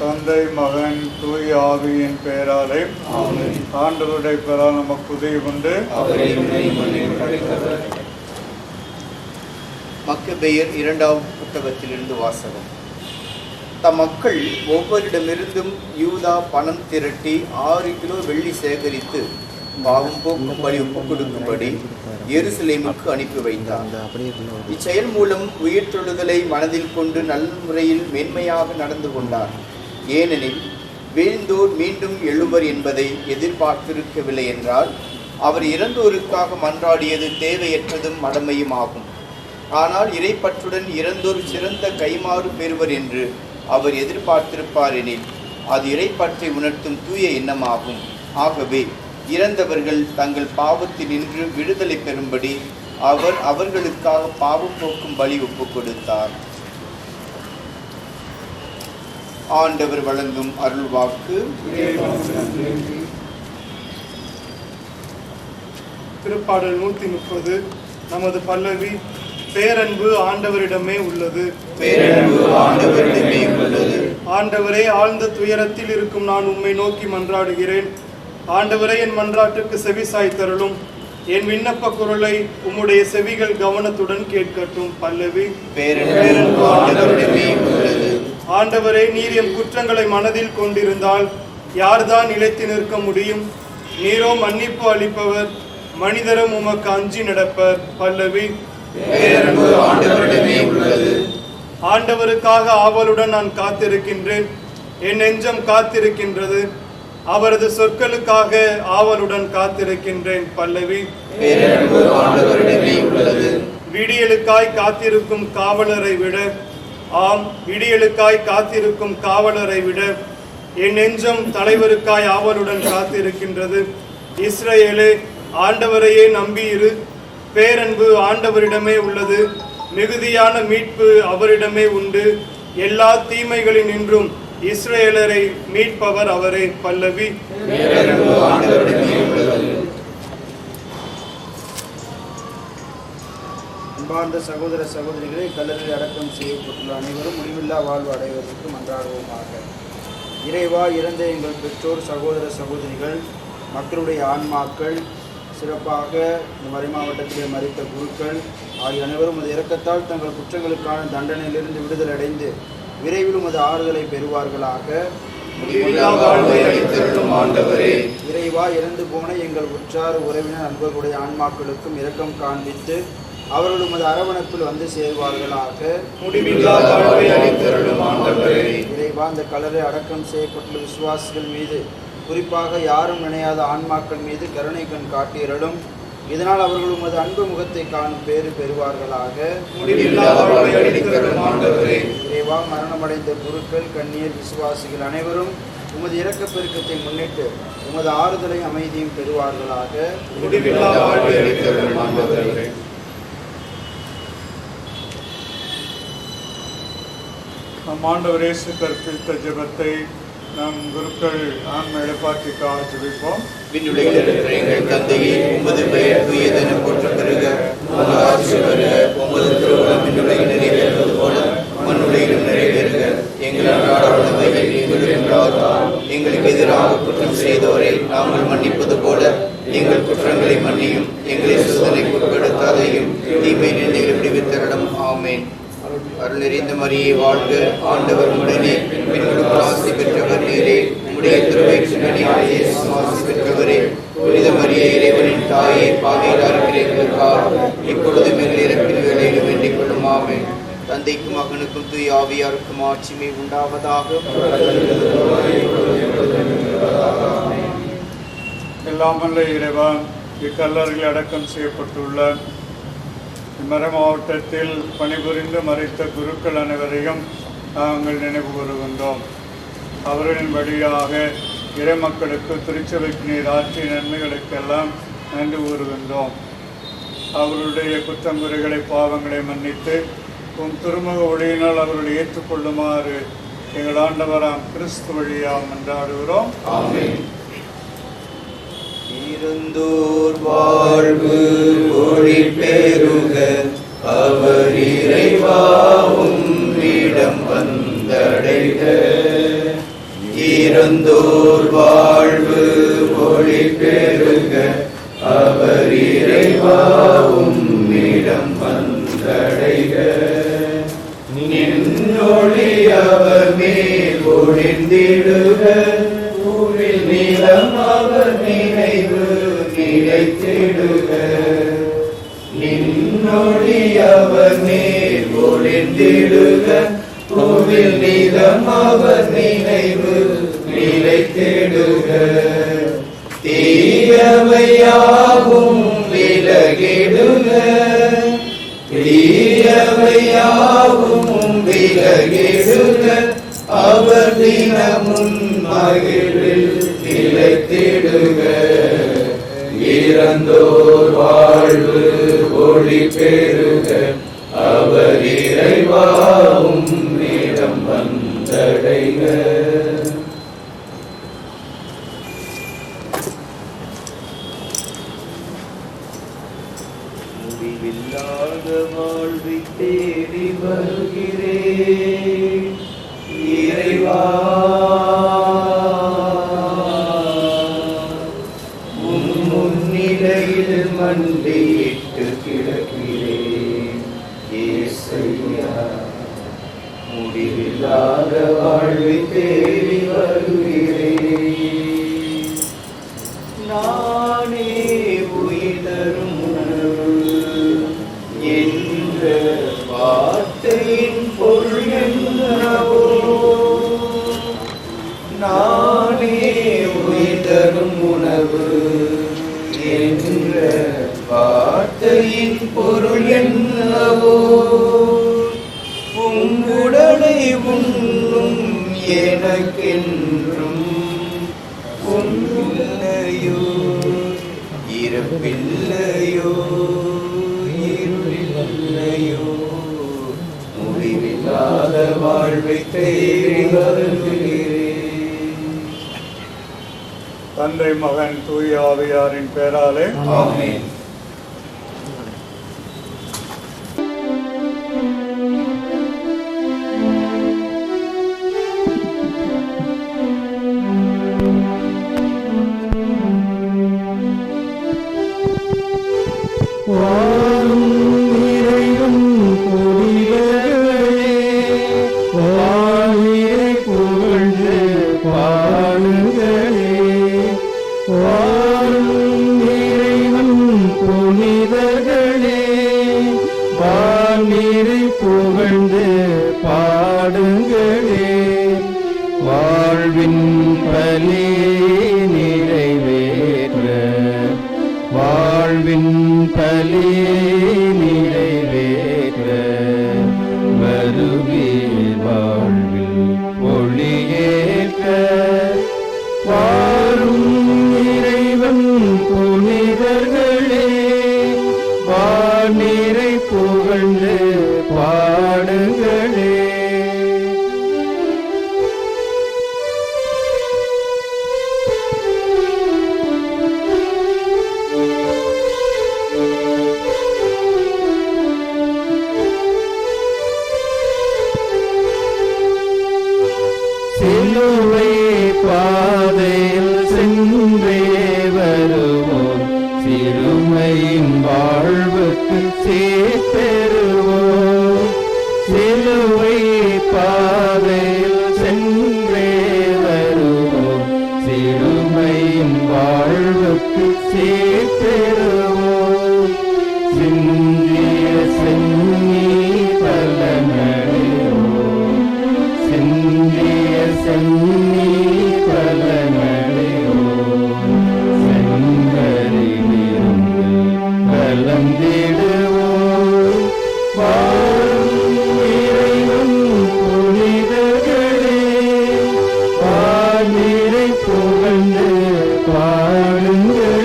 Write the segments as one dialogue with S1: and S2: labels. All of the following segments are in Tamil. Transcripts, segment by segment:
S1: தந்தை, மகன், தூய ஆவியின் பெயராலே ஆண்டவருடைய பெயரால் நமக்கு உதவி உண்டு.
S2: மக்கபேயர் 2ஆம் புத்தகத்திலிருந்து வாசகம். தம் மக்கள் ஒவ்வொருடமிருந்தும் யூதா பணம் திரட்டி 6 கிலோ வெள்ளி சேகரித்து பாவம் போக்கும்படி ஒப்புக் கொடுக்கும்படி எருசலேமுக்கு அனுப்பி வைத்தார். இச்செயல் மூலம் உயிர்த்தெழுதலை மனதில் கொண்டு நல்ல முறையில் மேன்மையாக நடந்து கொண்டார். ஏனெனில் வீழ்ந்தோர் மீண்டும் எழுவர் என்பதை எதிர்பார்த்திருக்கவில்லை என்றால் அவர் இறந்தோருக்காக மன்றாடியது தேவையற்றதும் மடமையும் ஆகும். ஆனால் இறைப்பற்றுடன் இறந்தோர் சிறந்த கைமாறு பெறுவர் என்று அவர் எதிர்பார்த்திருப்பார் எனில் அது இறைப்பற்றை உணர்த்தும் தூய எண்ணமாகும். ஆகவே இறந்தவர்கள் தங்கள் பாவத்தினின்று விடுதலை பெறும்படி அவர் அவர்களுக்காக பாவம் போக்கும் பலி ஒப்புக் கொடுத்தார். ஆண்டவர் வழங்கும் அருள்வாக்கு.
S3: திருப்பாடல் 130. நமது பல்லவி: பேரன்பு ஆண்டவரிடமே உள்ளது. ஆண்டவரே, ஆழ்ந்த துயரத்தில் இருக்கும் நான் உம்மை நோக்கி மன்றாடுகிறேன். ஆண்டவரே, என் மன்றாட்டுக்கு செவி சாய்த்தருளும். என் விண்ணப்ப குரலை உம்முடைய செவிகள் கவனத்துடன் கேட்கட்டும். பல்லவி: பேரன்பு ஆண்டவரிடமே உள்ளது. ஆண்டவரே, நீர் எம் குற்றங்களை மனதில் கொண்டிருந்தால் யார்தான் நிலைத்து நிற்க முடியும்? நீரோ மன்னிப்பு அளிப்பவர், மனிதரும் உமக்கு அஞ்சி நடப்பர். பல்லவி: பேரன்பு ஆண்டவரிடமே உள்ளது. ஆண்டவருக்காக ஆவலுடன் நான் காத்திருக்கின்றேன். என் நெஞ்சம் காத்திருக்கின்றது. அவரது சொற்களுக்காக ஆவலுடன் காத்திருக்கின்றேன். பல்லவி: பேரன்பு ஆண்டவரிடமே உள்ளது. விடியலுக்காய் காத்திருக்கும் காவலரை விட, ஆம், விடியலுக்காய் காத்திருக்கும் காவலரை விட என் நெஞ்சம் தலைவருக்காய் ஆவலுடன் காத்திருக்கின்றது. இஸ்ரவேலே, ஆண்டவரையே நம்பியிரு. பேரன்பு ஆண்டவரிடமே உள்ளது. மிகுதியான மீட்பு அவரிடமே உண்டு. எல்லா தீமைகளில் நின்றும் இஸ்ரவேலரை மீட்பவர் அவரே. பல்லவி: பேரன்பு ஆண்டவரிடமே உள்ளது.
S4: அன்பார்ந்த சகோதர சகோதரிகளை, கல்லறையில் அடக்கம் செய்யப்பட்டுள்ள அனைவரும் முடிவில்லா வாழ்வு அடைவதற்கு மன்றாடுவோமாக. இறைவா, இறந்த எங்கள் பெற்றோர், சகோதர சகோதரிகள், மக்களுடைய ஆன்மாக்கள், சிறப்பாக இந்த மறை மாவட்டத்திலே மரித்த குருக்கள் ஆகிய அனைவரும் அது இரக்கத்தால் தங்கள் குற்றங்களுக்கான தண்டனையிலிருந்து விடுதலை அடைந்து விரைவில் உமது ஆறுதலை பெறுவார்களாக. இறைவா, இறந்து போன எங்கள் உற்றார் உறவினர் நண்பர்களுடைய ஆன்மாக்களுக்கும் இரக்கம் காண்பித்து அவர்கள் உமது அரவணைப்பில் வந்து சேர்வார்களாக. இறைவா, இந்த கல்லறை அடக்கம் செய்யப்பட்டுள்ள விசுவாசிகள் மீது, குறிப்பாக யாரும் நினையாத ஆன்மாக்கள் மீது கருணை கண் காட்டியருளும். இதனால் அவர்கள் உமது அன்பு முகத்தை காணும் பேறு பெறுவார்களாக. இறைவா, மரணமடைந்த குருக்கள், கன்னியர், விசுவாசிகள் அனைவரும் உமது இரக்க பெருக்கத்தை முன்னிட்டு உமது ஆறுதலை அமைதியும் பெறுவார்களாக.
S1: நம் ஆண்டவர் இயேசு கற்பித்த ஜெபத்தை நம் குருக்கள் ஆன்ம இழப்பாற்றிக்காக ஜெபிப்போம்.
S2: எங்கள் தந்தையே, உமது பெயர் தூயதென போற்றப் பெறுக. உமது ஆட்சி வருக. உமது திருவுளம் விண்ணுலகில் நிறைவேறுவது போல மண்ணுலகிலும் நிறைவேறுக. எங்கள் அன்றாட உணவை எங்களுக்கு எதிராக குற்றம் செய்தோரை நாங்கள் மன்னிப்பது போல எங்கள் குற்றங்களை மன்னியும். எங்களை சோதனைக்கு உட்படுத்தாதையும் தீமை நிலையில் விடுவித்தருளும். ஆமேன். அருள் நிறைந்த மரியே வாழ்க. ஆண்டவர் உடனே பெண்களுக்கு ஆசி பெற்றவர் நீரே. உம்முடைய திருவயிற்றினிலே இயேசு ஆசி பெற்றவரே. புனித மரியே, இறைவனின் தாயே, பாவிகளார் இருக்கிற எங்களுக்காக இப்பொழுதும் எங்கள் இறப்பின் வேளையிலும் வேண்டிக் கொள்ளும். ஆமென். தந்தைக்கும் மகனுக்கும் தூய ஆவியாருக்கும் ஆட்சிமை உண்டாவதாக.
S1: எல்லாமல்ல இறைவன் இக்கல்லறையில் அடக்கம் செய்யப்பட்டுள்ள மறை மாவட்டத்தில் பணிபுரிந்து மறைத்த குருக்கள் அனைவரையும் நாங்கள் நினைவு கூறுகின்றோம். அவர்களின் வழியாக இறை மக்களுக்கு திருச்சபைக்கு நீர் ஆற்றிய நன்மைகளுக்கெல்லாம் நன்றி கூறுகின்றோம். அவர்களுடைய குற்றங்குறைகளை, பாவங்களை மன்னித்து உம் திருமுக ஒளியினால் அவர்களை ஏற்றுக்கொள்ளுமாறு எங்கள் ஆண்டவராம் கிறிஸ்து வழியாக மன்றாடுகிறோம்.
S2: இருந்தோர் வாழ்வு ஒளி பெருக, அவர் இறைவா உம்மிடம் வந்தடைக. இறந்தோர் வாழ்வு ஒளி பெருக அவர் இறைவாவும் இடம் வந்தடைக நின்னொளி அவர் மேல் ஒளிந்திடுக ஊரில் நிலம் அவர் நினைவு நிலைத்திடுக நின்னொளி அவர் மேல் ஒளிந்திடுக ஊரில் நிலம் அவர் நினைவு நிலைத்திடுக தீயவையாவும் விலகிடுக தீயவையாவும் விலகிடுக அவர் தினமும் மகிழில் நிலைத்திடுக இறந்தோர் வாழ்வு ஒளி பெருக அவர் இறைவாவும் இடம் வந்தடைக முடிவில்லாத வாழ்வை தேடி வருகிறேன் இறைவா உன் முன்னிலையில் மண்டியிட்டு கிடக்கிறேன் ஏசையா முடிவில்லாத வாழ்வை தேடி வருகிறேன் நானே உயிரும் என்ற வார்த்தையின் பொருள் என்னவோ நானே உயிரும் உணவு என்ற வார்த்தையின் பொருள் என்னவோ உங்களுடனை உண்ணும் எனக்கென்றும் ஒன்றில்லையோ இறப்பில்லையோ இருளில்லையோ முடிவில்லாத வாழ்வை தேடி வருகிறேன்.
S1: தந்தை மகன் தூய ஆவியாரின் பெயராலே
S2: ஆமென்.
S5: புகழ்ந்து பாடுங்களே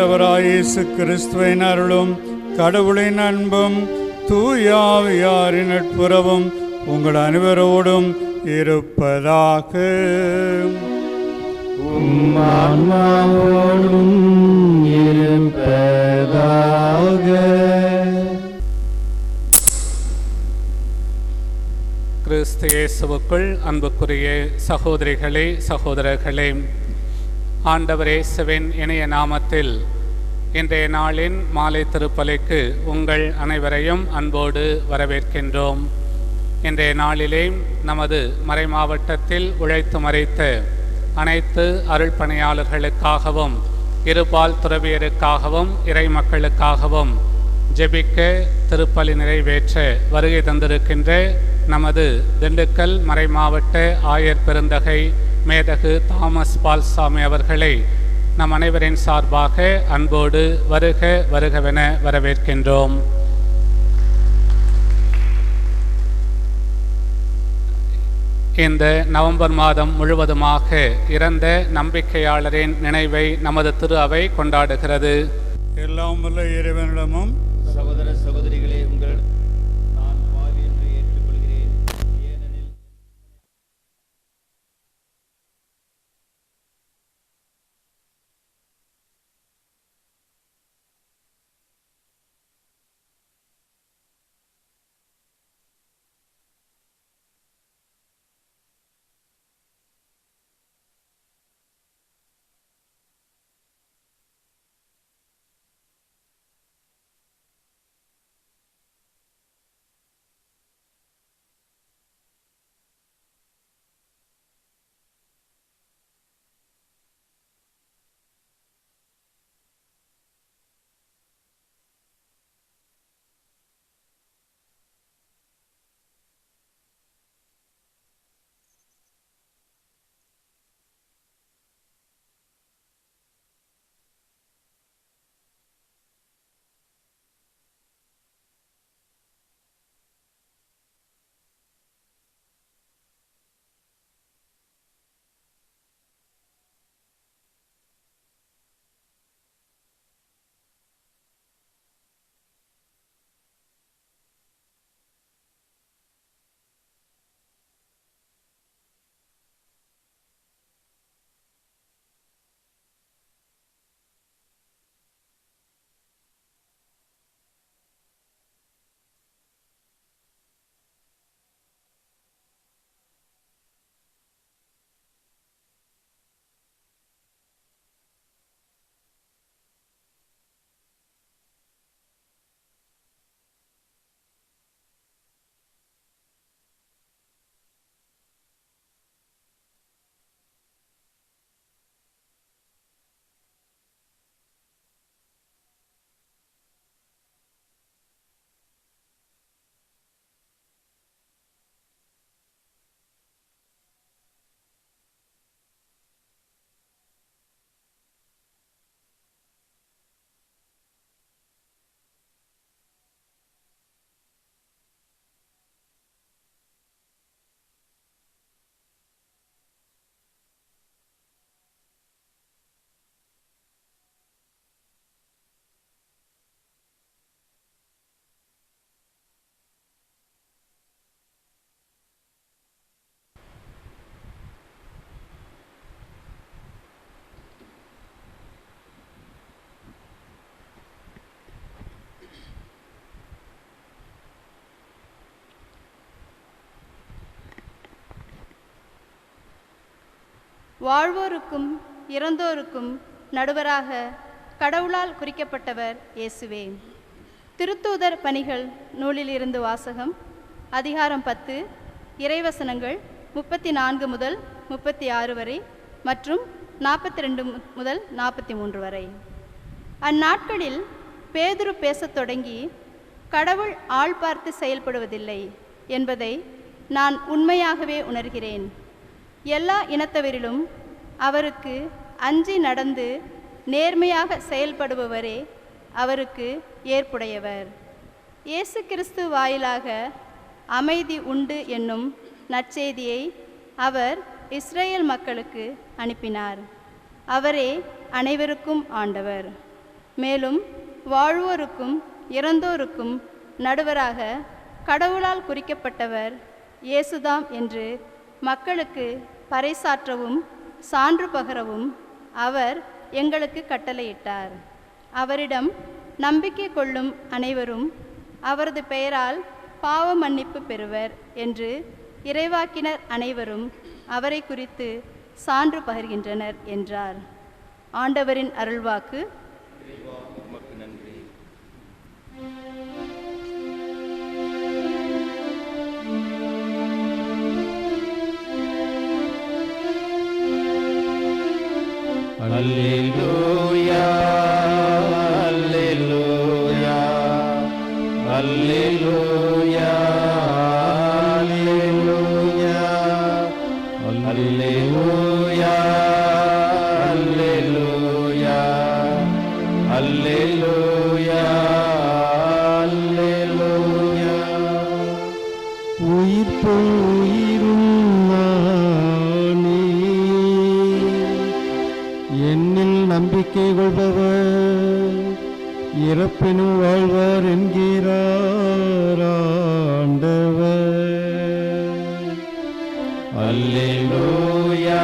S1: ஆண்டவராய் இயேசு கிறிஸ்துவின் அருளும் கடவுளின் அன்பும் தூயாவியாரின் நட்புறவும் உங்கள் அனைவரோடும் இருப்பதாக.
S5: ஆன்மாவோடும் இருப்பதாக.
S6: கிறிஸ்து இயேசுவுக்குள் அன்புக்குரிய சகோதரிகளே சகோதரர்களே, ஆண்டவர் இயேசுவின் இணைய நாமத்தில் இன்றைய நாளின் மாலை திருப்பலிக்கு உங்கள் அனைவரையும் அன்போடு வரவேற்கின்றோம். இன்றைய நாளிலே நமது மறைமாவட்டத்தில் உழைத்து மறைத்த அனைத்து அருள் பணியாளர்களுக்காகவும் இருபால் துறவியருக்காகவும் இறை மக்களுக்காகவும் ஜெபிக்க திருப்பலி நிறைவேற்ற வருகை தந்திருக்கின்ற நமது திண்டுக்கல் மறைமாவட்ட ஆயர் பெருந்தகை மேதகு தாமஸ் பால்சாமி அவர்களை நம் அனைவரின் சார்பாக அன்போடு வருக வருகவென வரவேற்கின்றோம். இந்த நவம்பர் மாதம் முழுவதுமாக இறந்த நம்பிக்கையாளரின் நினைவை நமது திரு அவை கொண்டாடுகிறது.
S1: எல்லாம் வல்ல இறைவனிடமும்
S5: சகோதர சகோதரிகளே, உங்கள் நான் பாவி என்று ஏற்றுக்கொள்கிறேன். ஏனெனில்
S7: வாழ்வோருக்கும் இறந்தோருக்கும் நடுவராக கடவுளால் குறிக்கப்பட்டவர் இயேசுவே. திருத்தூதர் பணிகள் நூலிலிருந்து வாசகம். அதிகாரம் 10, இறைவசனங்கள் 34 முதல் 36 வரை மற்றும் 42 முதல் 43 வரை. அந்நாட்களில் பேதுரு பேசத் தொடங்கி, கடவுள் ஆள் பார்த்து செயல்படுவதில்லை என்பதை நான் உண்மையாகவே உணர்கிறேன். எல்லா இனத்தவரிலும் அவருக்கு அஞ்சி நடந்து நேர்மையாக செயல்படுபவரே அவருக்கு ஏற்புடையவர். இயேசு கிறிஸ்து வாயிலாக அமைதி உண்டு என்னும் நற்செய்தியை அவர் இஸ்ரேல் மக்களுக்கு அனுப்பினார். அவரே அனைவருக்கும் ஆண்டவர். மேலும் வாழ்வோருக்கும் இறந்தோருக்கும் நடுவராக கடவுளால் குறிக்கப்பட்டவர் இயேசுதாம் என்று மக்களுக்கு பறைசாற்றவும் சான்று பகரவும் அவர் எங்களுக்கு கட்டளையிட்டார். அவரிடம் நம்பிக்கை கொள்ளும் அனைவரும் அவரது பெயரால் பாவ மன்னிப்பு பெறுவர் என்று இறைவாக்கினர் அனைவரும் அவரை குறித்து சான்று பகர்கின்றனர் என்றார். ஆண்டவரின் அருள்வாக்கு.
S5: உமக்கு நன்றி. அல்லேலூயா அல்லேலூயா அல்லேலூயா அல்லேலூயா அல்லேலூயா அல்லேலூயா அல்லேலூயா.
S8: உயிர்ப்பும் உயிரும் நானே, என்னில் நம்பிக்கை கொள்பவர் இறப்பினும் வாழ்வார் என்கிறார் ஆண்டவர்.
S5: அல்லேலூயா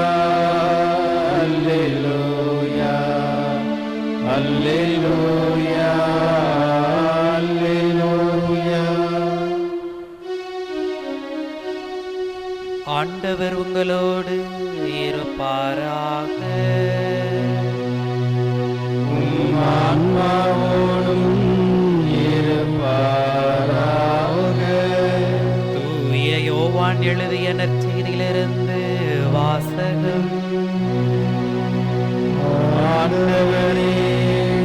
S5: அல்லேலூயா அல்லேலூயா அல்லேலூயா.
S9: ஆண்டவர் உங்களோடு இருப்பாராக.
S5: உம் ஆன்மாவோடும் இருப்பாராக.
S9: தூய யோவான் எழுதிய நற்செய்தியிலிருந்து வாசகம்.
S5: ஆண்டவரே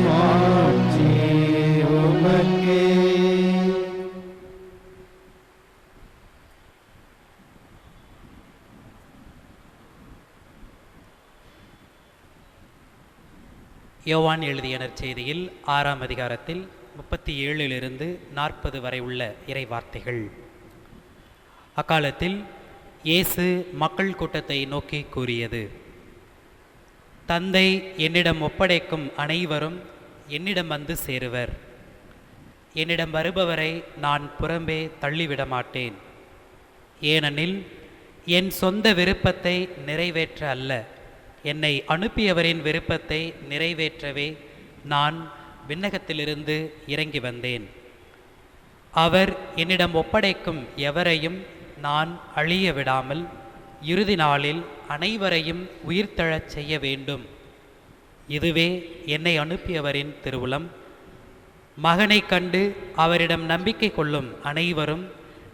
S5: மாட்சி உமக்கே.
S9: யோவான் எழுதிய நற்செய்தியில் 6ஆம் அதிகாரத்தில் 37 40 வரை உள்ள இறை வார்த்தைகள். அக்காலத்தில் இயேசு மக்கள் கூட்டத்தை நோக்கி கூறியது: தந்தை என்னிடம் ஒப்படைக்கும் அனைவரும் என்னிடம் வந்து சேருவர். என்னிடம் வருபவரை நான் புறம்பே தள்ளிவிட மாட்டேன். ஏனெனில் என் சொந்த விருப்பத்தை நிறைவேற்ற அல்ல, என்னை அனுப்பியவரின் விருப்பத்தை நிறைவேற்றவே நான் விண்ணகத்திலிருந்து இறங்கி வந்தேன். அவர் என்னிடம் ஒப்படைக்கும் எவரையும் நான் அழிய விடாமல் இறுதி நாளில் அனைவரையும் உயிர்த்தெழச் செய்ய வேண்டும். இதுவே என்னை அனுப்பியவரின் திருவுளம். மகனை கண்டு அவரிடம் நம்பிக்கை கொள்ளும் அனைவரும்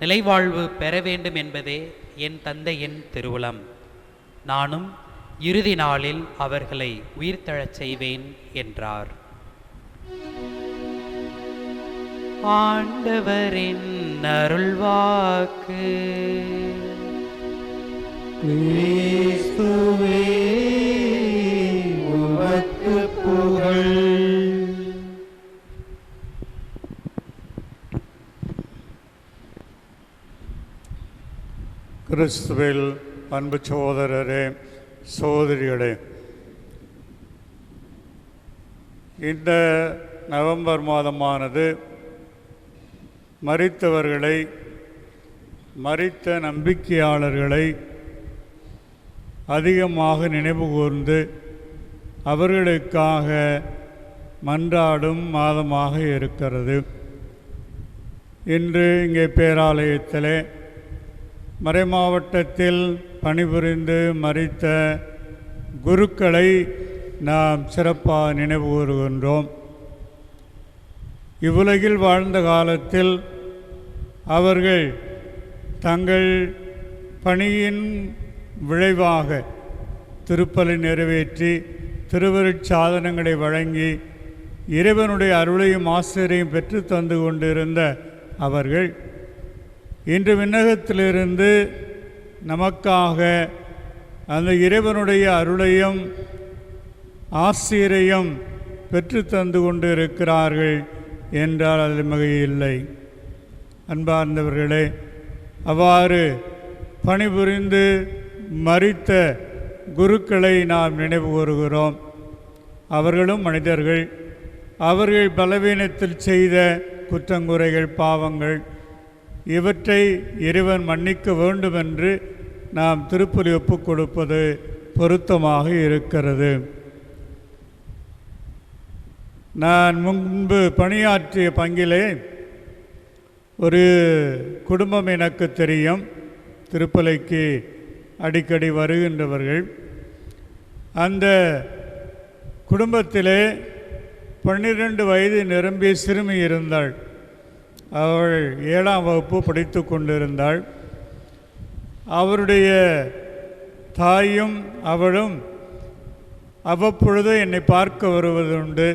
S9: நிலைவாழ்வு பெற வேண்டும் என்பதே என் தந்தையின் திருவுளம். நானும் இறுதி நாளில் அவர்களை உயிர்த்தெழச் செய்வேன் என்றார். ஆண்டவரின் அருள்வாக்கு.
S8: கிறிஸ்துவே உமக்கு புகழ்.
S1: கிறிஸ்துவில் அன்பு சகோதரரே, சகோதரிகளே, இந்த நவம்பர் மாதமானது மரித்தவர்களை, மரித்த நம்பிக்கையாளர்களை அதிகமாக நினைவு கூர்ந்து அவர்களுக்காக மன்றாடும் மாதமாக இருக்கிறது. இன்று இங்கே பேராலயத்திலே மறைமாவட்டத்தில் பணிபுரிந்து மரித்த குருக்களை நாம் சிறப்பாக நினைவு கூறுகின்றோம். இவ்வுலகில் வாழ்ந்த காலத்தில் அவர்கள் தங்கள் பணியின் விளைவாக திருப்பலி நிறைவேற்றி திருவருட்சாதனங்களை வழங்கி இறைவனுடைய அருளையும் ஆசிரியரையும் பெற்று தந்து கொண்டிருந்த அவர்கள் இன்று விண்ணகத்திலிருந்து நமக்காக அந்த இறைவனுடைய அருளையும் ஆசிரியரையும் பெற்று தந்து கொண்டு இருக்கிறார்கள் என்றால் அது மிகையில்லை. அன்பார்ந்தவர்களே, அவ்வாறு பணிபுரிந்து மரித்த குருக்களை நாம் நினைவு கூறுகிறோம். அவர்களும் மனிதர்கள், அவர்கள் பலவீனத்தில் செய்த குற்றங்குறைகள், பாவங்கள் இவற்றை இறைவன் மன்னிக்க வேண்டும் என்று நாம் திருப்பலி ஒப்புக் கொடுப்பது பொருத்தமாக இருக்கிறது. நான் முன்பு பணியாற்றிய பங்கிலே ஒரு குடும்பம் எனக்கு தெரியும், திருப்பலிக்கு அடிக்கடி வருகின்றவர்கள். அந்த குடும்பத்திலே 12 வயது நிரம்பிய சிறுமி இருந்தாள். அவள் 7ஆம் வகுப்பு படித்து கொண்டிருந்தாள். அவருடைய தாயும் அவளும் அவ்வப்பொழுது என்னை பார்க்க வருவதுண்டு.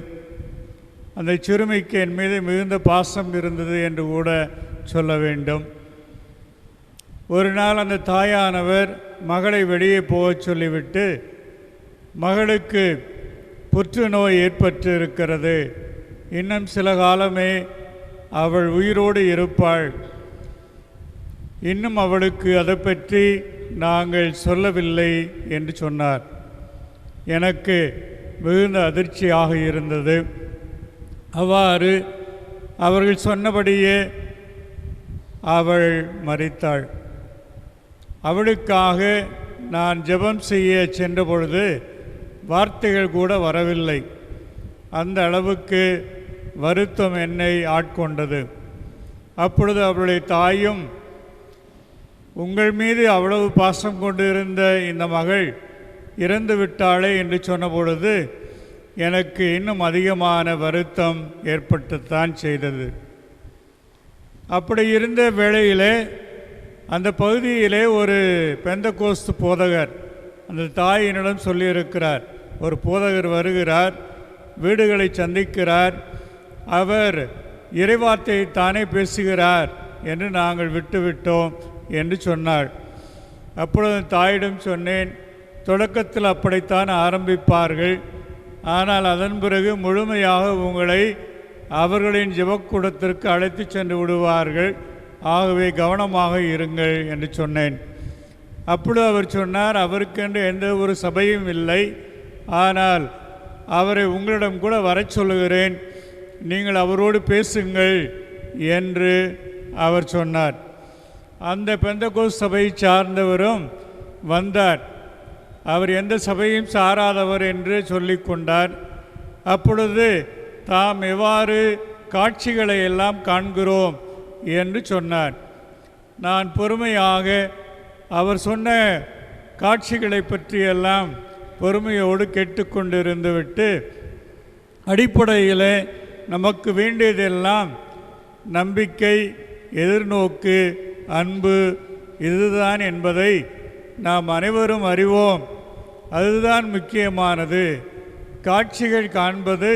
S1: அந்த சிறுமிக்கு என் மீது மிகுந்த பாசம் இருந்தது என்று கூட சொல்ல வேண்டும். ஒரு நாள் அந்த தாயானவர் மகளை வெளியே போகச் சொல்லிவிட்டு, மகளுக்கு புற்றுநோய் ஏற்பட்டு இருக்கிறது, இன்னும் சில காலமே அவள் உயிரோடு இருப்பாள், இன்னும் அவளுக்கு அதை பற்றி நாங்கள் சொல்லவில்லை என்று சொன்னார். எனக்கு மிகுந்த அதிர்ச்சியாக இருந்தது. அவ்வாறு அவர்கள் சொன்னபடியே அவள் மரித்தாள். அவளுக்காக நான் ஜெபம் செய்ய சென்ற பொழுது வார்த்தைகள் கூட வரவில்லை. அந்த அளவுக்கு வருத்தம் என்னை ஆட்கொண்டது. அப்பொழுது அவளுடைய தாயும், உங்கள் மீது அவ்வளவு பாசம் கொண்டிருந்த இந்த மகள் இறந்து விட்டாளே என்று சொன்ன பொழுது எனக்கு இன்னும் அதிகமான வருத்தம் ஏற்பட்டுத்தான் செய்தது. அப்படி இருந்த வேளையிலே அந்த பகுதியிலே ஒரு பெந்தகோஸ்து போதகர் அந்த தாயினிடம் சொல்லியிருக்கிறார், ஒரு போதகர் வருகிறார், வீடுகளை சந்திக்கிறார், அவர் இறைவார்த்தையை தானே பேசுகிறார் என்று நாங்கள் விட்டுவிட்டோம் என்று சொன்னாள். அப்பொழுது தாயிடம் சொன்னேன், தொடக்கத்தில் அப்படித்தான் ஆரம்பிப்பார்கள், ஆனால் அதன் பிறகு முழுமையாக உங்களை அவர்களின் ஜெபக்கூடத்திற்கு அழைத்து சென்று விடுவார்கள், ஆகவே கவனமாக இருங்கள் என்று சொன்னேன். அப்பொழுது அவர் சொன்னார், அவருக்கென்று எந்த ஒரு சபையும் இல்லை, ஆனால் அவரை உங்களிடம் கூட வரச் சொல்லுகிறேன், நீங்கள் அவரோடு பேசுங்கள் என்று அவர் சொன்னார். அந்த பெந்தகோஸ்து சபையை சார்ந்தவரும் வந்தார். அவர் எந்த சபையும் சாராதவர் என்று சொல்லி கொண்டார். அப்பொழுது தாம் எவ்வாறு காட்சிகளை எல்லாம் காண்கிறோம் என்று சொன்னார். நான் பொறுமையாக அவர் சொன்ன காட்சிகளை பற்றியெல்லாம் பொறுமையோடு கேட்டுக்கொண்டிருந்து விட்டு, அடிப்படையில் நமக்கு வேண்டியதெல்லாம் நம்பிக்கை, எதிர்நோக்கு, அன்பு இதுதான் என்பதை நாம் அனைவரும் அறிவோம். அதுதான் முக்கியமானது. காட்சிகள் காண்பது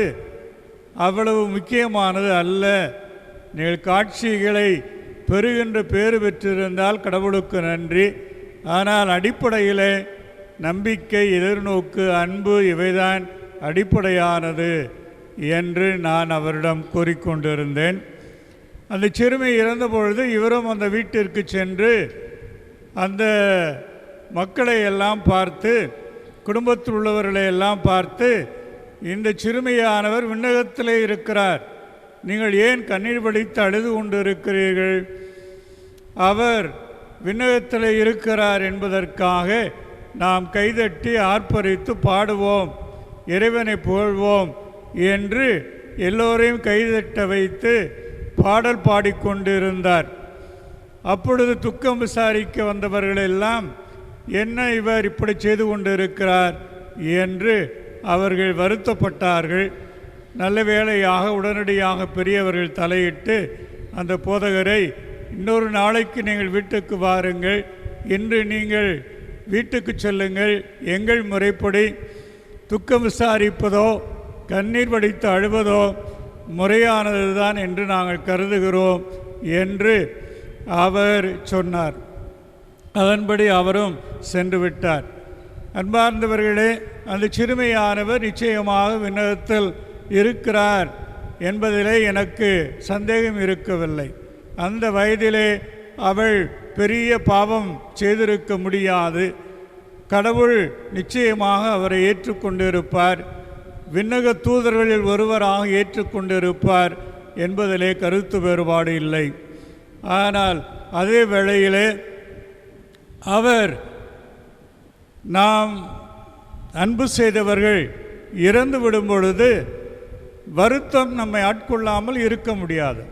S1: அவ்வளவு முக்கியமானது அல்ல. நீங்கள் காட்சிகளை பெறுகின்ற பேறு பெற்றிருந்தால் கடவுளுக்கு நன்றி. ஆனால் அடிப்படையில் நம்பிக்கை, எதிர்நோக்கு, அன்பு இவைதான் அடிப்படையானது என்று நான் அவரிடம் கூறிக்கொண்டிருந்தேன். அந்த சிறுமி இறந்த பொழுது இவரும் அந்த வீட்டிற்கு சென்று அந்த மக்களை எல்லாம் பார்த்து, குடும்பத்தில் உள்ளவர்களை எல்லாம் பார்த்து, இந்த சிறுமியானவர் விண்ணகத்திலே இருக்கிறார், நீங்கள் ஏன் கண்ணீர் வடித்து அழுது கொண்டு இருக்கிறீர்கள்? அவர் விண்ணகத்தில் இருக்கிறார் என்பதற்காக நாம் கைதட்டி ஆர்ப்பரித்து பாடுவோம், இறைவனை புகழ்வோம் என்று எல்லோரையும் கைதட்ட வைத்து பாடல் பாடிக்கொண்டிருந்தார். அப்பொழுது துக்கம் விசாரிக்க வந்தவர்கள் எல்லாம், என்ன இவர் இப்படி செய்து கொண்டிருக்கிறார் என்று அவர்கள் வருத்தப்பட்டார்கள். நல்ல வேளையாக உடனடியாக பெரியவர்கள் தலையிட்டு அந்த போதகரை, இன்னொரு நாளைக்கு நீங்கள் வீட்டுக்கு வாருங்கள், இன்று நீங்கள் வீட்டுக்கு செல்லுங்கள், எங்கள் முறைப்படி துக்கம் விசாரிப்பதோ கண்ணீர் வடித்து அழுவதோ முறையானது தான் என்று நாங்கள் கருதுகிறோம் என்று அவர் சொன்னார். அதன்படி அவரும் சென்று விட்டார். அன்பார்ந்தவர்களே, அந்த சிறுமியானவர் நிச்சயமாக விண்ணகத்தில் இருக்கிறார் என்பதிலே எனக்கு சந்தேகம் இருக்கவில்லை. அந்த வயதிலே அவள் பெரிய பாவம் செய்திருக்க முடியாது. கடவுள் நிச்சயமாக அவரை ஏற்றுக்கொண்டிருப்பார். விண்ணக தூதர்களில் ஒருவராக ஏற்றுக்கொண்டிருப்பார் என்பதிலே கருத்து வேறுபாடு இல்லை. ஆனால் அதே வேளையிலே அவர் நாம் அன்பு செய்தவர்கள் இறந்து விடும் பொழுது வருத்தம் நம்மை ஆட்கொள்ளாமல் இருக்க முடியாது.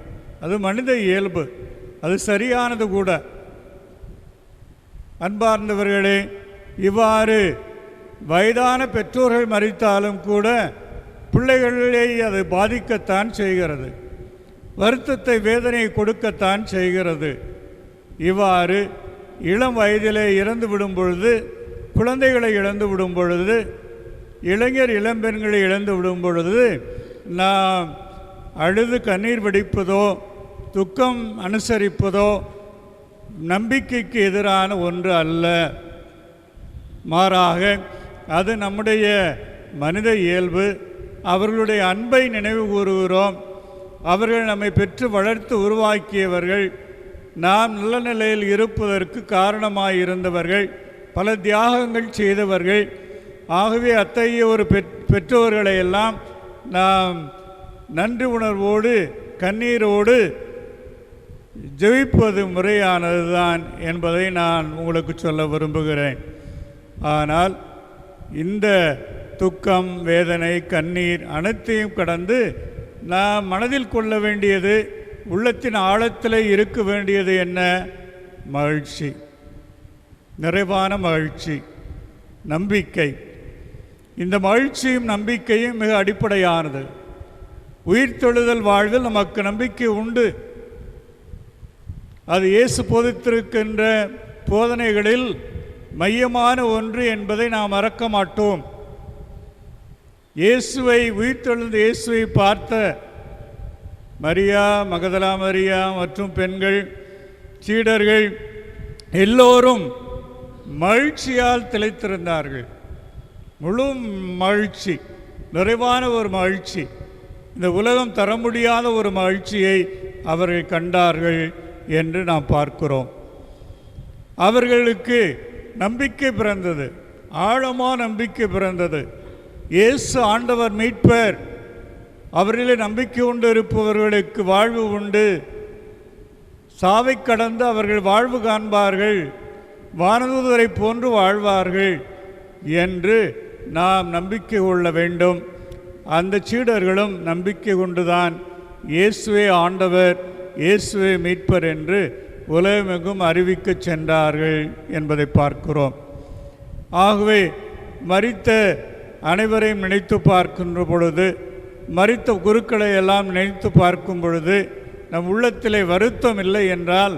S1: அது மனித இயல்பு, அது சரியானது கூட. அன்பார்ந்தவர்களே, இவ்வாறு வயதான பெற்றோர்கள் மரித்தாலும் கூட பிள்ளைகளிலே அது பாதிக்கத்தான் செய்கிறது, வருத்தத்தை வேதனையை கொடுக்கத்தான் செய்கிறது. இவ்வாறு இளம் வயதிலே இறந்து விடும் பொழுது, குழந்தைகளை இழந்து விடும் பொழுது, இளைஞர் இளம்பெண்களை இழந்து விடும் பொழுது நாம் அழுது கண்ணீர் வடிப்பதோ துக்கம் அனுசரிப்பதோ நம்பிக்கைக்கு எதிரான ஒன்று அல்ல. மாறாக அது நம்முடைய மனித இயல்பு. அவர்களுடைய அன்பை நினைவு கூறுகிறோம். அவர்கள் நம்மை பெற்று வளர்த்து உருவாக்கியவர்கள், நாம் நல்ல நிலையில் இருப்பதற்கு காரணமாயிருந்தவர்கள், பல தியாகங்கள் செய்தவர்கள். ஆகவே அத்தகைய ஒரு பெற்றோர்களையெல்லாம் நாம் நன்றி உணர்வோடு கண்ணீரோடு ஜெபிப்பது முறையானது தான் என்பதை நான் உங்களுக்கு சொல்ல விரும்புகிறேன். ஆனால் இந்த துக்கம், வேதனை, கண்ணீர் அனைத்தையும் கடந்து நாம் மனதில் கொள்ள வேண்டியது, உள்ளத்தின் ஆழத்தில் இருக்க வேண்டியது என்ன? மகிழ்ச்சி, நிறைவான மகிழ்ச்சி, நம்பிக்கை. இந்த மகிழ்ச்சியும் நம்பிக்கையும் மிக அடிப்படையானது. உயிர்த்தெழுதல் வாழ்வில் நமக்கு நம்பிக்கை உண்டு. அது இயேசு போதித்திருக்கின்ற போதனைகளில் மையமான ஒன்று என்பதை நாம் மறக்க மாட்டோம். இயேசுவை, உயிர்த்தெழுந்த இயேசுவை பார்த்த மரியா, மகதலா மரியா மற்றும் பெண்கள், சீடர்கள் எல்லோரும் மகிழ்ச்சியால் திளைத்திருந்தார்கள். முழு மகிழ்ச்சி, நிறைவான ஒரு மகிழ்ச்சி, இந்த உலகம் தர முடியாத ஒரு மகிழ்ச்சியை அவர்கள் கண்டார்கள் என்று நாம் பார்க்கிறோம். அவர்களுக்கு நம்பிக்கை பிறந்தது, ஆழமான நம்பிக்கை பிறந்தது. இயேசு ஆண்டவர் மீட்பர், அவரிலே நம்பிக்கை கொண்டு இருப்பவர்களுக்கு வாழ்வு உண்டு, சாவை கடந்து அவர்கள் வாழ்வு காண்பார்கள், வானதூதரை போன்று வாழ்வார்கள் என்று நாம் நம்பிக்கை கொள்ள வேண்டும். அந்த சீடர்களும் நம்பிக்கை கொண்டுதான் இயேசுவே ஆண்டவர், இயேசுவே மீட்பர் என்று உலகமெங்கும் அறிவிக்க சென்றார்கள் என்பதை பார்க்கிறோம். ஆகவே மரித்த அனைவரையும் நினைத்து பார்க்கின்ற பொழுது, மரித்த குருக்களை எல்லாம் நினைத்து பார்க்கும் பொழுது நம் உள்ளத்திலே வருத்தம் இல்லை என்றால்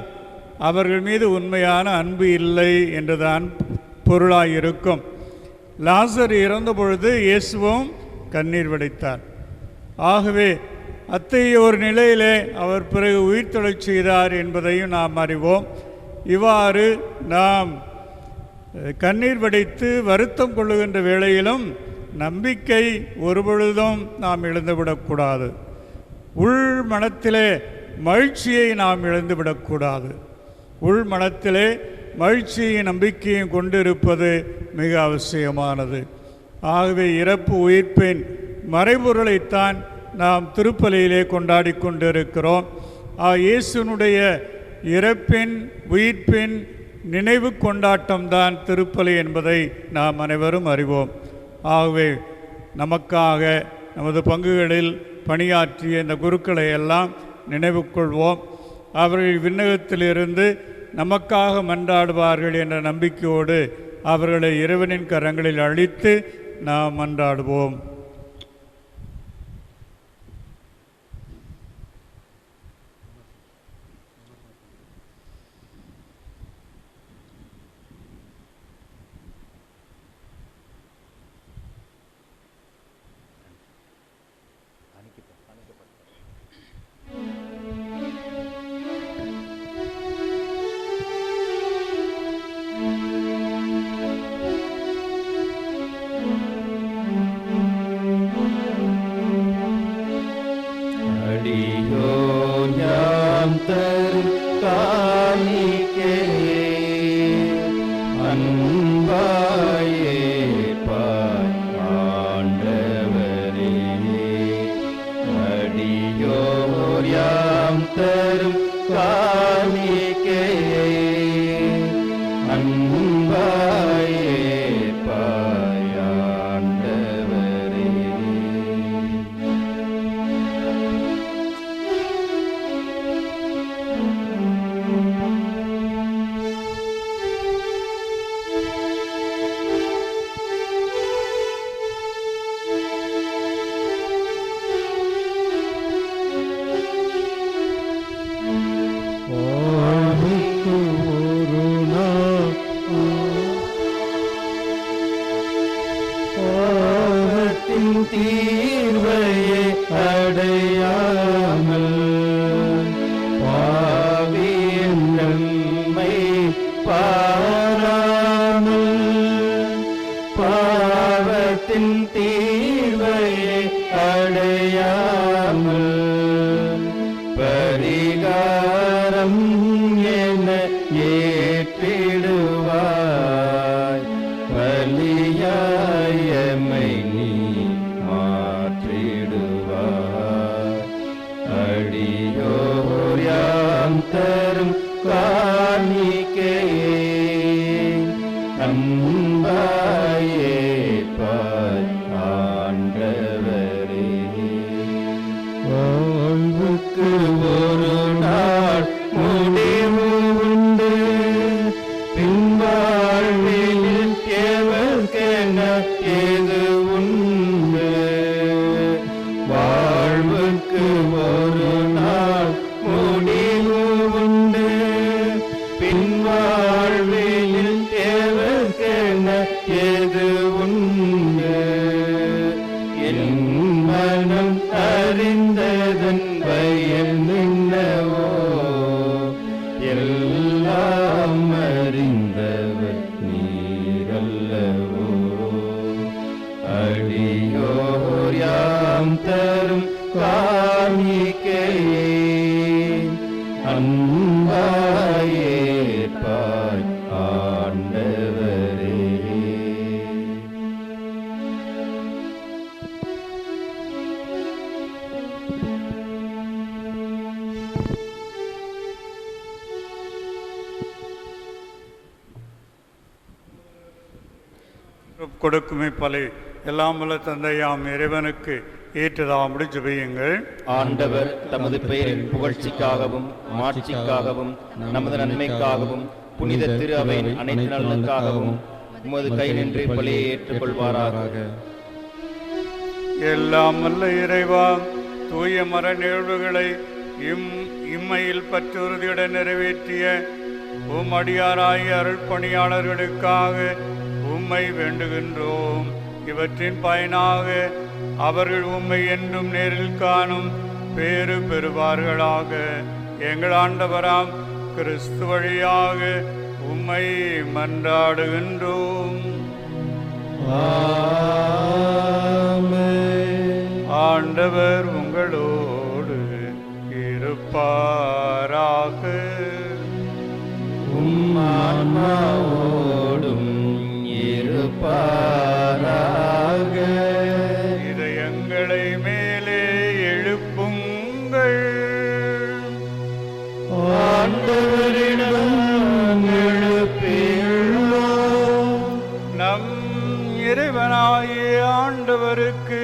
S1: அவர்கள் மீது உண்மையான அன்பு இல்லை என்றுதான் பொருளாயிருக்கும். லாசர் இறந்த பொழுது இயேசுவும் கண்ணீர் வடித்தார். ஆகவே அத்தகைய ஒரு நிலையிலே அவர் பிறகு உயிர்த்தெழச் செய்தார் என்பதையும் நாம் அறிவோம். இவ்வாறு நாம் கண்ணீர் வடித்து வருத்தம் கொள்ளுகின்ற வேளையிலும் நம்பிக்கை ஒருபொழுதும் நாம் இழந்துவிடக்கூடாது. உள் மனத்திலே மகிழ்ச்சியை நாம் இழந்துவிடக்கூடாது. உள் மனத்திலே மகிழ்ச்சியும் நம்பிக்கையும் கொண்டிருப்பது மிக அவசியமானது. ஆகவே இறப்பு உயிர்ப்பின் மறைபொருளைத்தான் நாம் திருப்பலியிலே கொண்டாடி கொண்டிருக்கிறோம். இயேசுனுடைய இறப்பின் உயிர்ப்பின் நினைவு கொண்டாட்டம்தான் திருப்பலி என்பதை நாம் அனைவரும் அறிவோம். ஆகவே நமக்காக நமது பங்குகளில் பணியாற்றிய இந்த குருக்களை எல்லாம் நினைவு கொள்வோம். அவர்கள் விண்ணகத்திலிருந்து நமக்காக மன்றாடுவார்கள் என்ற நம்பிக்கையோடு அவர்களை இறைவனின் கரங்களில் அளித்து நாம் மன்றாடுவோம்.
S8: அன்பாயே பாய் ஆண்டவரே
S5: எளியோர் யாம் தரும் காணிக்கையை அன்பாயே பாயாண்டவரே.
S8: வாழ்வுக்கு ஒரு நாள்
S5: பாவத்தின் தீர்வையை அடையாமல் பாவியின் நன்மை பாராமல் பாவத்தின் தீர்வையை அடையாமல் பரிகாரம் என ஏற்றிடுவாய் பலியாயமை நீ மாற்றிடுவாய். அடியோர் யாம் தரும் காணிக்கையே அன்பாயே பாய் ஆண்டவரே. வாழ்வுக்கு ஒரு நாள் முடிவு உண்டு பின்வாழ்வில் எவர்க்கென ஏது உண்டு. வாழ்வுக்கு ஒரு நாள் முடிவு உண்டு பின்வாழ்வில் எவர்க்கென ஏது உண்டு. என் மனம் அறிந்ததன் பயன் என்னவோ எல்லாம் அறிந்தவர் நீரல்லவோ. அடியோர் யாம் தரும் காணிக்கையே அன்பாயே பாய் ஆண்டவரே.
S1: கொடுக்குமே பலை எல்லாம் உள்ள தந்தையாம் இறைவனுக்கு ஏற்றதாம்படி ஜெபியுங்கள்.
S10: ஆண்டவர் தமது பெயரின் புகழ்ச்சிக்காகவும் மாட்சிக்காகவும் நமது நன்மைக்காகவும் புனித திரு அவையின் அனைத்து நலனுக்காகவும் உமது கை நின்று பலியை ஏற்றுக்கொள்வாராக.
S1: எல்லாம் வல்ல இறைவா, தூய மர நிகழ்வுகளை இம்மையில் பற்றுறுதியுடன் நிறைவேற்றிய உம் அடியாராகிய அருள் பணியாளர்களுக்காக உம்மை வேண்டுகின்றோம். இவற்றின் பயனாக அவர்கள் உம்மை என்றும் நேரில் காணும் பேறு பெறுவார்களாக. எங்கள் ஆண்டவராம் கிறிஸ்து வழியாக உம்மை மன்றாடுகின்றோம். ஆண்டவர் உங்களோடு இருப்பாராக.
S5: ஆன்மாவோடும் இருப்பாராக.
S1: இதயங்களை மேலே எழுப்புங்கள்.
S5: ஆண்டவரிடம் எழுப்பியுள்ளோம்.
S1: நம் இறைவனாகிய ஆண்டவருக்கு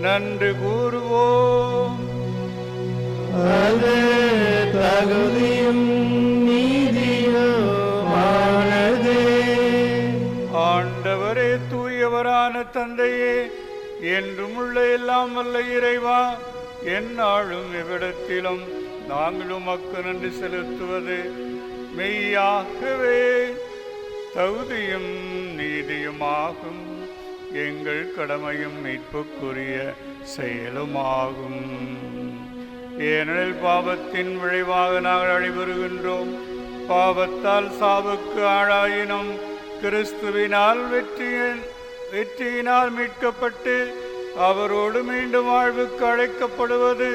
S1: நன்றி கூறுவோம்.
S5: அது தகுதியும் நீதியுமானதே.
S1: ஆண்டவரே, தூயவரான தந்தையே, என்றும் உள்ள எல்லாம் வல்ல இறைவா, எந்நாளும் எவ்விடத்திலும் நாங்கள் உமக்கு நன்றி செலுத்துவது மெய்யாகவே தகுதியும் நீதியுமாகும். எங்கள் கடமையும் மீட்புக்குரிய செயலுமாகும். ஏனெனில் பாவத்தின் விளைவாக நாங்கள் அழிவுறுகின்றோம். பாவத்தால் சாவுக்கு ஆளாயினும் கிறிஸ்துவினால் வெற்றியினால் மீட்கப்பட்டு அவரோடு மீண்டும் வாழ்வுக்கு அழைக்கப்படுவது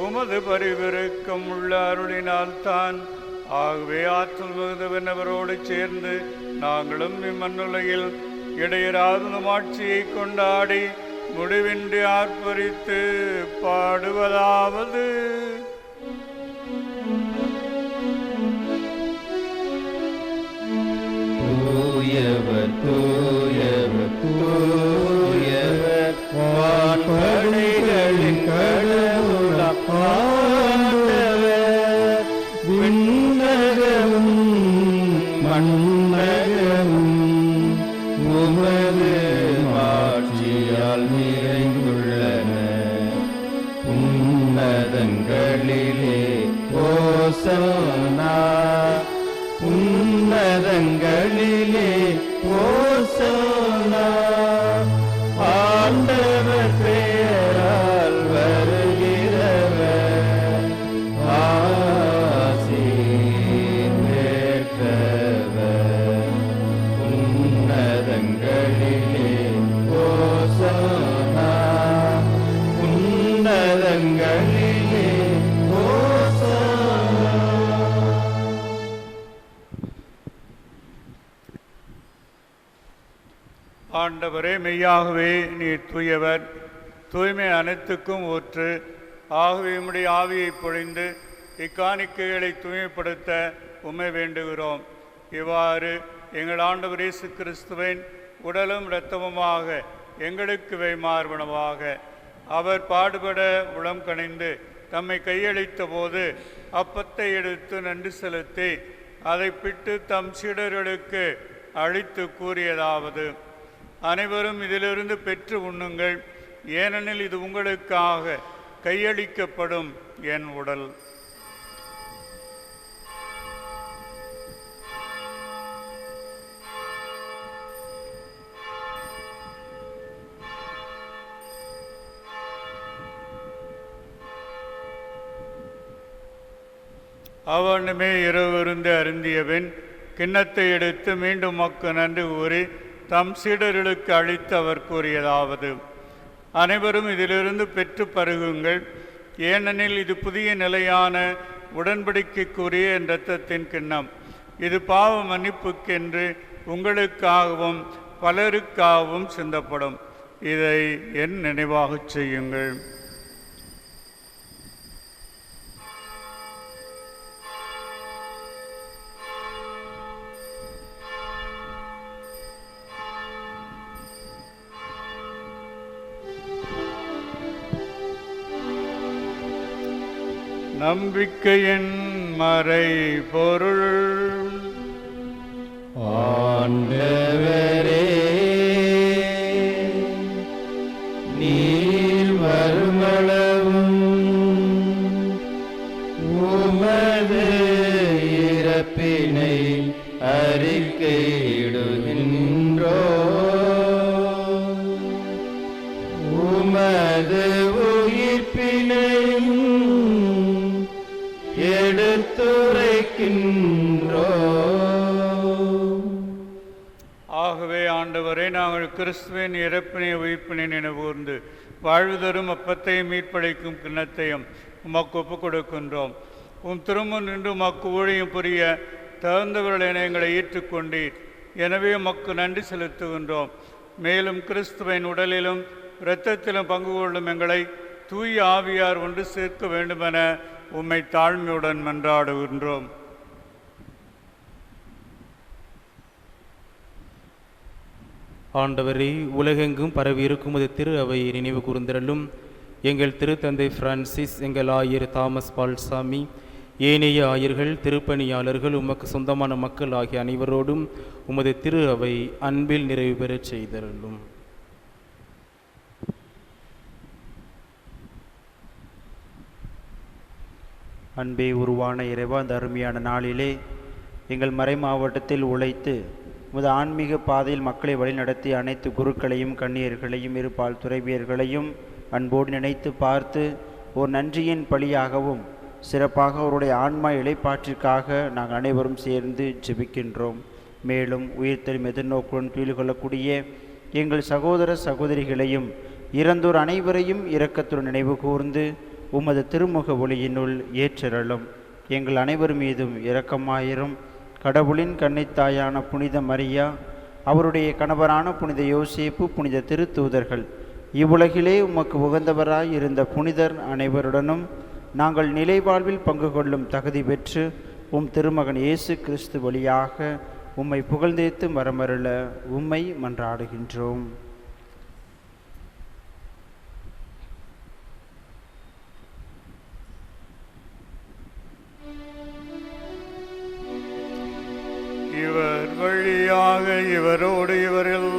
S1: உமது பரிவிருக்கம் உள்ள அருளினால் தான். ஆகவே ஆற்றல் மிகுந்தவனவரோடு சேர்ந்து நாங்களும் இம்மண்ணுலகில் இடையராத ஆட்சியை கொண்டாடி முடிவின்றி ஆர்ப்பரித்து பாடுவதாவது:
S10: தூயவர் தூயவர் தூயவர் வான்படைகளின் கடவுளாம் ஆண்டவர். விண்ணகமும் மண்ணகமும் உமது மாட்சியால் நிறைந்துள்ளன. உன்னதங்களிலே ஓசன்னா, உன்னதங்களிலே ஓசன்னா. ஆண்டவர் பெயரால் வருகிறவர் ஆசீர் பெற்றவர். உன்னதங்களிலே ஓசன்னா, உன்னதங்களிலே ஓசன்னா.
S1: ஆண்டவரே, மெய்யாகவே நீர் தூயவர், தூய்மை அனைத்துக்கும் ஊற்று. ஆகவே உம்முடைய ஆவியை பொழிந்து இக்காணிக்கைகளை தூய்மைப்படுத்த உம்மை வேண்டுகிறோம். இவ்வாறு எங்கள் ஆண்டவர் இயேசு கிறிஸ்துவின் உடலும் இரத்தமுமாக எங்களுக்கு இவை மார்பனவாக. அவர் பாடுபட உளம் கனிந்து தம்மை கையளித்த போது அப்பத்தை எடுத்து நன்றி செலுத்தி அதை பிட்டு தம் சீடர்களுக்கு அளித்து கூறியதாவது: அனைவரும் இதிலிருந்து பெற்று உண்ணுங்கள், ஏனெனில் இது உங்களுக்காக கையளிக்கப்படும் என் உடல். அவனுமே இரவிருந்து அருந்தியவன் கிண்ணத்தை எடுத்து மீண்டும் மக்கு நன்றி கூறி தம் சீடர்களுக்கு அளித்து அவர் கூறியதாவது: அனைவரும் இதிலிருந்து பெற்று பருகுங்கள், ஏனெனில் இது புதிய நிலையான உடன்படிக்கைக்குரிய என் இரத்தத்தின் கிண்ணம். இது பாவ மன்னிப்புக்கென்று உங்களுக்காகவும் பலருக்காகவும் சிந்தப்படும். இதை என் நினைவாகச் செய்யுங்கள். நம்பிக்கையின் மறை பொருள்.
S10: ஆண்டவரே, நீர் வருமளவும் உமது இறப்பினை அறிக்கையிடுகின்றோ. உமது உயிர்ப்பினையும் எடுத்துரைக்கின்றோ.
S1: ஆகவே ஆண்டவரே, நாங்கள் கிறிஸ்துவின் இறப்பினை உயிர்ப்பினை நினைவுகூர்ந்து வாழ்வு தரும் அப்பத்தையும் மீட்பளிக்கும் கிண்ணத்தையும் உமக்கு ஒப்புக் கொடுக்கின்றோம். உம் திரும்ப நின்று உமக்கு ஊழியம் புரிய தகுந்தவர்கள் என எங்களை ஏற்றுக்கொண்டீர். எனவே உமக்கு நன்றி செலுத்துகின்றோம். மேலும் கிறிஸ்துவின் உடலிலும் இரத்தத்திலும் பங்கு கொள்ளும் எங்களை தூய ஆவியார் ஒன்று சேர்க்க வேண்டுமென உம்மை தாழ்மையுடன் மன்றாடுகின்றோம்.
S11: ஆண்டவரே, உலகெங்கும் பரவியிருக்கும் அது திரு அவையை நினைவு கூர்ந்திரலும். எங்கள் திருத்தந்தை பிரான்சிஸ், எங்கள் ஆயர் தாமஸ் பால்சாமி, ஏனைய ஆயர்கள், திருப்பணியாளர்கள், உமக்கு சொந்தமான மக்கள் ஆகிய அனைவரோடும் உமது திரு அவை அன்பில் நிறைவு பெறச் செய்தருளும்.
S4: அன்பே உருவான இறைவா, இந்த அருமையான நாளிலே எங்கள் மறை மாவட்டத்தில் உழைத்து உமது ஆன்மீக பாதையில் மக்களை வழிநடத்தி அனைத்து குருக்களையும் கன்னியர்களையும் இருபால் துறவியர்களையும் அன்போடு நினைத்து பார்த்து ஒரு நன்றியின் பலியாகவும் சிறப்பாக அவருடைய ஆன்மா இளைப்பாற்றிற்காக நாங்கள் அனைவரும் சேர்ந்து ஜெபிக்கின்றோம். மேலும் உயிர்த்தெழும் எதிர்நோக்குடன் துயில் கொள்ளக்கூடிய எங்கள் சகோதர சகோதரிகளையும் இறந்தோர் அனைவரையும் இரக்கத்துடன் நினைவு கூர்ந்து உமது திருமுக ஒளியினுள் ஏற்றருளும். எங்கள் அனைவர் மீதும் இரக்கமாயிரும். கடவுளின் கன்னித்தாயான புனித மரியா, அவருடைய கணவரான புனித யோசேப்பு, புனித திருத்தூதர்கள், இவ்வுலகிலே உமக்கு உகந்தவராய் இருந்த புனிதர் அனைவருடனும் நாங்கள் நிலைவாழ்வில் பங்கு கொள்ளும் தகுதி பெற்று உம் திருமகன் இயேசு கிறிஸ்து வழியாக உம்மை புகழ்ந்தேத்து மரமருள உம்மை மன்றாடுகின்றோம்.
S1: இவர் வழியாக இவரோடு இவரில்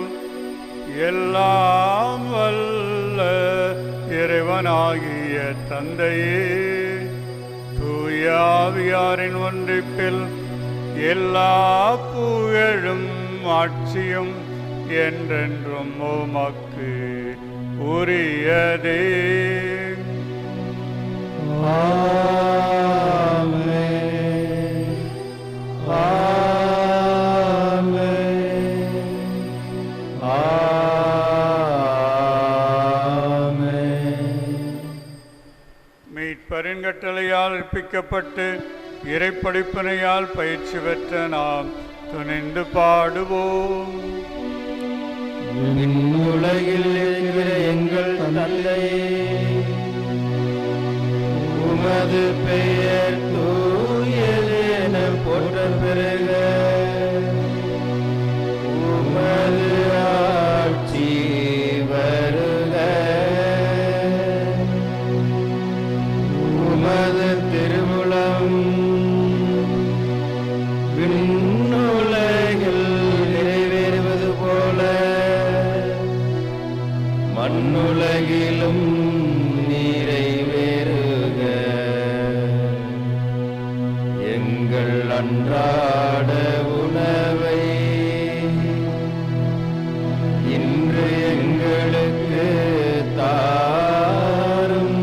S1: எல்லாம் வல்ல இறைவனாகிய தந்தையே, தூய ஆவியாரின் ஒன்றிப்பில் எல்லா புகழும் ஆட்சியும் என்றென்றும் உமக்கு உரியதே. மீட்பரின்கட்டளையால் இருப்பிக்கப்பட்டு இறைப்படிப்பினையால் பயிற்சி பெற்ற நாம் துணிந்து பாடுவோம்.
S5: உலகில் இருக்கிற எங்கள் தந்தையே, உமது பெயர் தூயதென போற்றப் பெறுக. உமது ஆட்சி வருக. உமது திருவுளம் விண்ணுலகில் நிறைவேறுவது போல மண்ணுலகிலும் நிறைவேறுக. எங்கள் அன்றாட உணவை இன்று எங்களுக்கு தாரும்.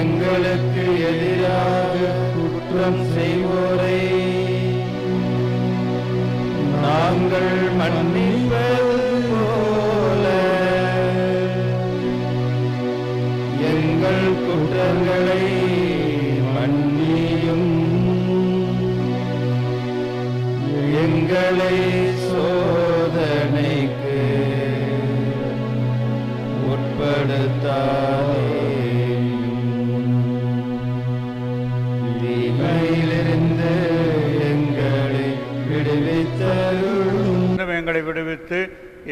S5: எங்களுக்கு எதிராக குற்றம் செய்வோரை நாங்கள் மன்னிப்பது போல எங்கள் குற்றங்களை மன்னியும். எங்களை சோதனைக்கு தீமையிலிருந்து எங்களை விடுவித்தருளும்.
S1: எங்களை விடுவித்து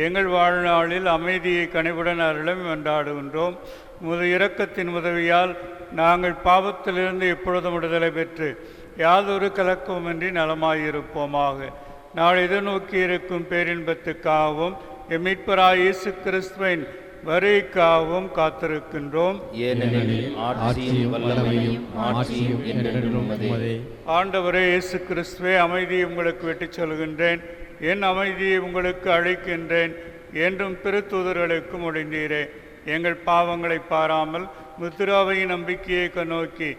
S1: எங்கள் வாழ்நாளில் அமைதியை கனிவுடன் அருளும் என்றாடுகின்றோம். உமது இரக்கத்தின் உதவியால் நாங்கள் பாவத்திலிருந்து எப்பொழுதும் விடுதலை பெற்று யாதொரு கலக்கமின்றி நலமாயிருப்போமாக. நாள் எதிர்நோக்கி இருக்கும் பேரின்பத்துக்காகவும் எம் மீட்பராய் இயேசு கிறிஸ்துவின் வருகைக்காகவும் காத்திருக்கின்றோம்.
S10: ஏனெனில் ஆட்சியும் வல்லமையும் மாட்சியும் என்றென்றும் உமதே.
S1: ஆண்டவரே இயேசு கிறிஸ்துவே, அமைதியை உங்களுக்கு விட்டுச் சொல்கின்றேன், என் அமைதியை உங்களுக்கு அளிக்கின்றேன் என்றும் திருத்தூதர்களுக்கு முடிந்தீரே. எங்கள் பாவங்களை பாராமல் முத்திராவையின் நம்பிக்கையை கண்ணோக்கி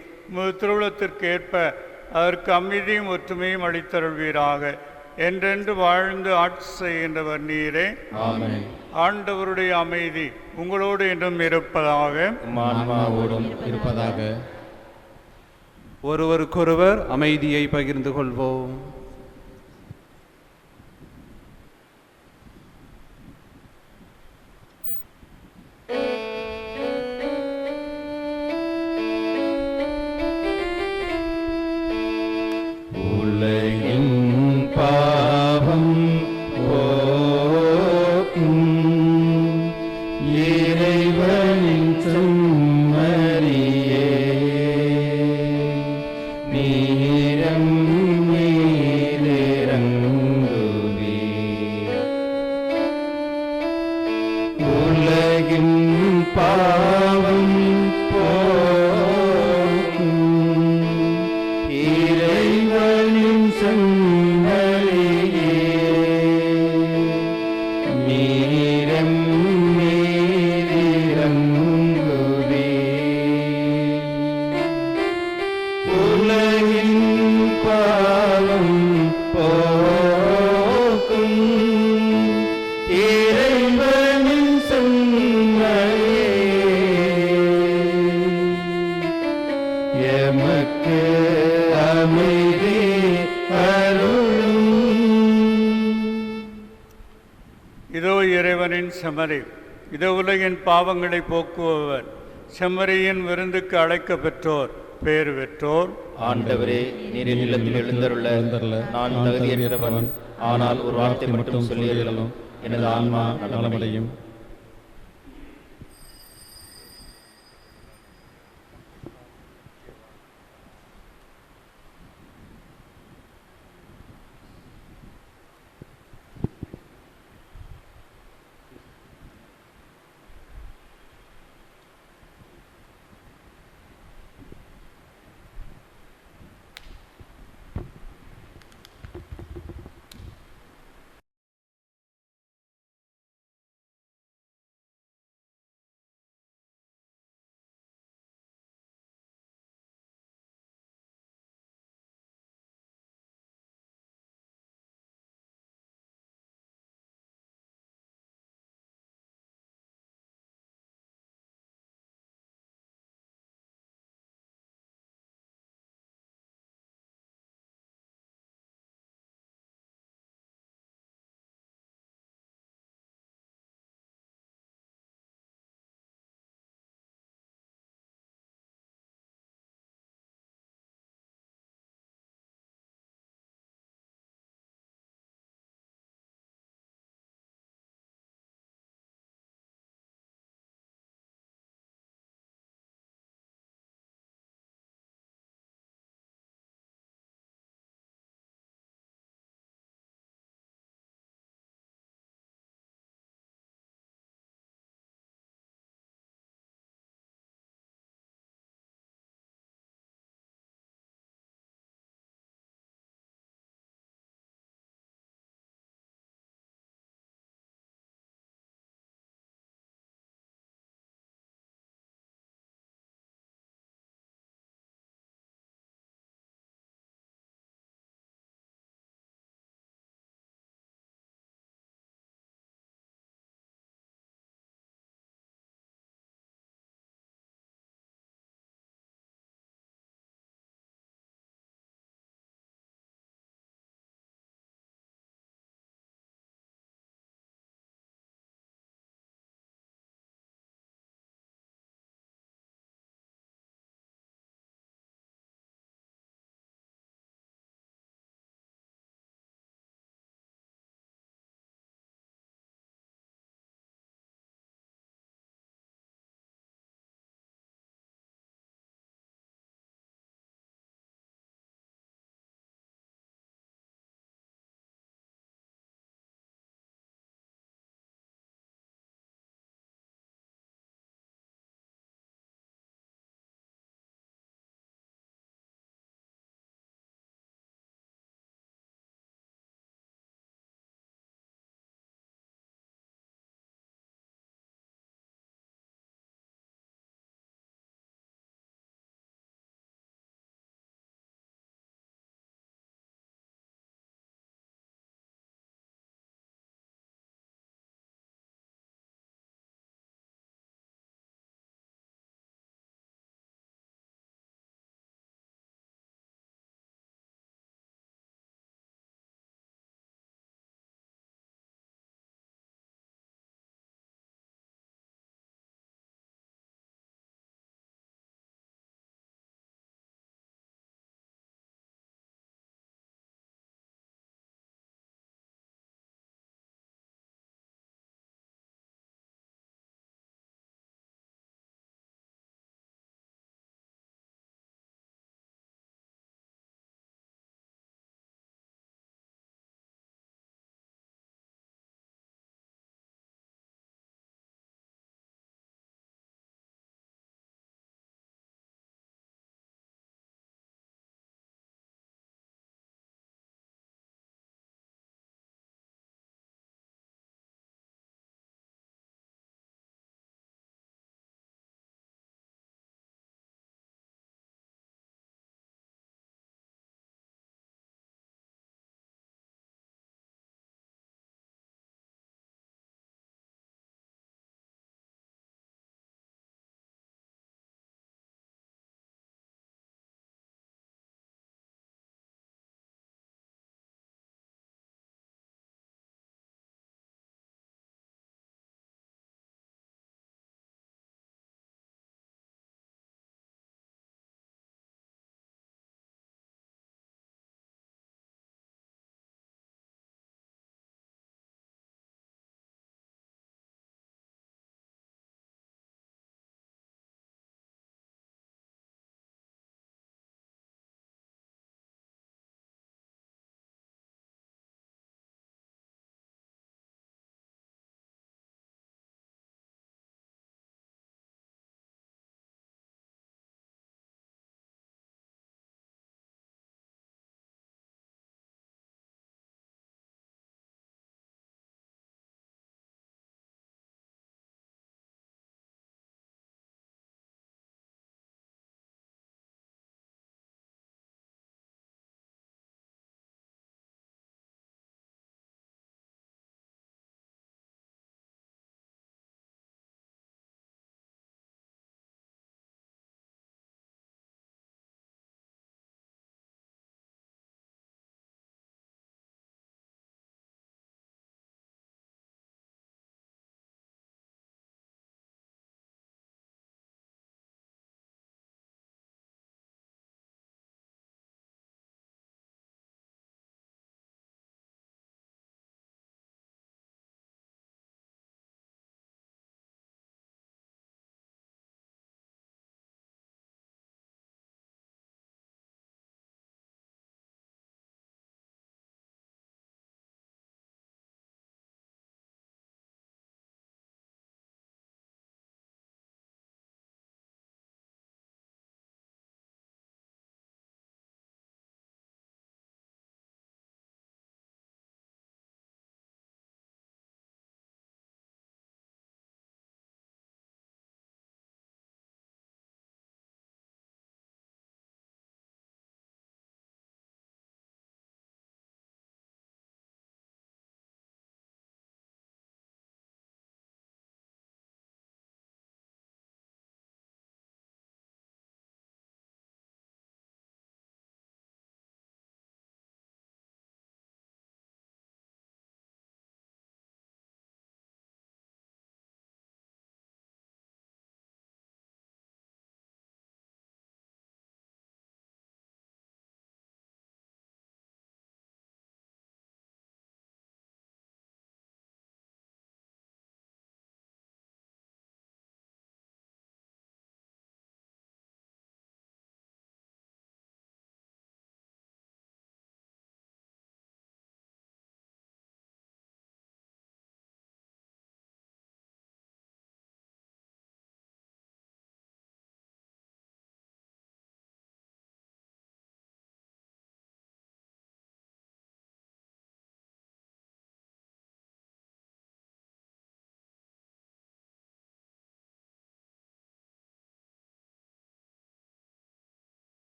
S1: திருவுளத்திற்கு ஏற்ப அதற்கு அமைதியும் ஒற்றுமையும் அளித்தருள்வீராக. என்றென்று வாழ்ந்து ஆட்சி செய்கின்றவர் நீரே.
S10: ஆமென்.
S1: ஆண்டவருடைய அமைதி உங்களோடு என்றும் இருப்பதாக.
S10: ஆன்மாவோடும் இருப்பதாக.
S12: ஒருவருக்கொருவர் அமைதியை பகிர்ந்து கொள்வோம்.
S5: உலகின் பாவம் போக்கும் இறைவனின் செம்மறியே, நீரம் நீரிறங்குவீர். உலகின் பாவம் போக்கும் இறைவனின் செம்மறியே, நீரம் நீரிறங்குவீர். உலகின் பாவம் போக்கும் இறைவனின் செம்மறியே, எமக்கு அமைதி அருளும்.
S1: இதோ இறைவன் செம்மறி, இது உலகின் பாவங்களை போக்குபவர். செம்மறியின் விருந்துக்கு அழைக்க பெற்றோர் பேறு பெற்றோர்.
S10: ஆண்டவரே, நீர் என் இல்லத்தில் எழுந்தருள நான் தகுதியற்றவன். ஆனால் ஒரு வார்த்தை மட்டும் சொல்லியறலும் எனது ஆன்மா நலமடையும்.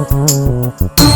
S5: Thank you.